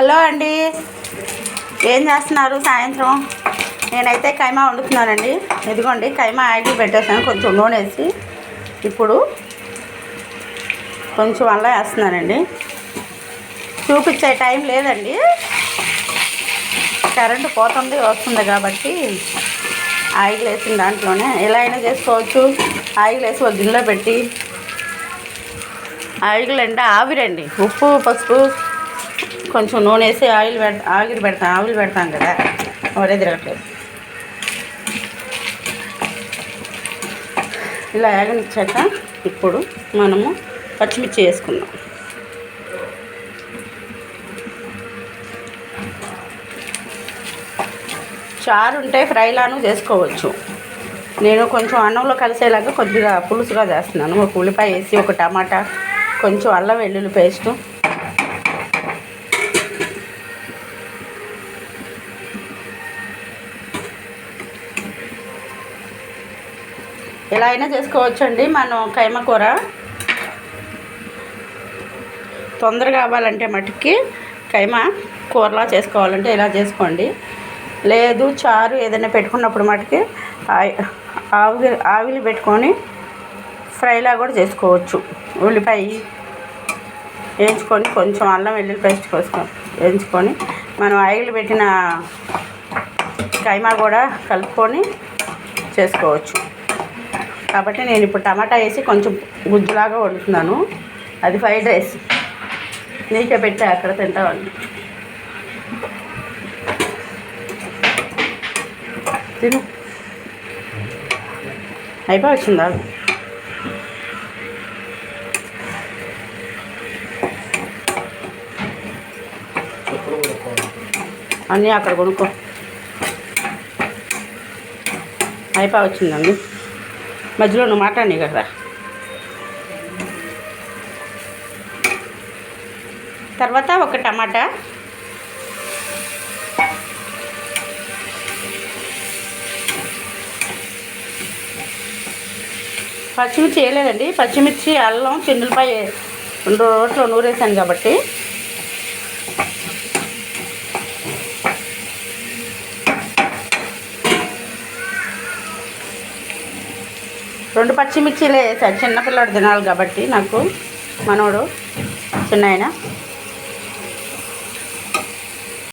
Hello అండి, ఏం చేస్తున్నారు? సాయంత్రం నేనైతే కైమా వండుతున్నానండి. ఇదిగోండి కైమా ఆగి పెట్టేసాను కొంచెం నూనె వేసి. ఇప్పుడు కొంచెం అల్లం వేస్తున్నానండి. చూపించే టైం లేదండి, కరెంటు పోతుంది వస్తుంది కాబట్టి ఆయిల్ వేసిన దాంట్లోనే ఎలా అయినా చేసుకోవచ్చు. ఆయిల్ వేసి ఒక గిన్నెలో పెట్టి, ఆయిల్ అంటే ఆవిరండి, ఉప్పు పసుపు కొంచెం నూనె వేసి ఆవిరి పెడతాం కదా, ఒరే తిరగట్లేదు. ఇలా ఆగనిచ్చాక ఇప్పుడు మనము పచ్చిమిర్చి వేసుకుందాం. చారు ఉంటే ఫ్రైలాను చేసుకోవచ్చు. నేను కొంచెం అన్నంలో కలిసేలాగా కొద్దిగా పులుసుగా చేస్తున్నాను. ఒక ఉల్లిపాయ వేసి, ఒక టమాటా, కొంచెం అల్లం వెల్లుల్లి పేస్టు, ఎలా అయినా చేసుకోవచ్చండి. మనం కైమా కూర తొందరగా కావాలంటే మటుకి కైమా కూరలా చేసుకోవాలంటే ఇలా చేసుకోండి. లేదు చారు ఏదైనా పెట్టుకున్నప్పుడు మటుకి ఆవిరి పెట్టుకొని ఫ్రైలా కూడా చేసుకోవచ్చు. ఉల్లిపాయ వేయించుకొని కొంచెం అల్లం వెల్లుల్లి పేస్ట్ వేయించుకొని మనం ఆయిల్ పెట్టిన కైమా కూడా కలుపుకొని చేసుకోవచ్చు. కాబట్టి నేను ఇప్పుడు టమాటా వేసి కొంచెం గుజ్జులాగా వండుతున్నాను. అది ఫ్రైడ్ రైస్. నీకే పెట్టా, అక్కడ తింటావండి. తిను, అయిపోవచ్చిందా? అన్నీ అక్కడ కొనుక్కో. అయిపోవచ్చిందండి. మధ్యలో నువ్వు మాట్లాడి కదా. తర్వాత ఒక టమాటా, పచ్చిమిర్చి వేయలేదండి. పచ్చిమిర్చి, అల్లం, చిన్నులపాయ 2 రోట్లో నూరేసాను కాబట్టి రెండు పచ్చిమిర్చిలే వేసాను. చిన్నపిల్లడు తినాలి కాబట్టి, నాకు మనోడు చిన్న ఆయన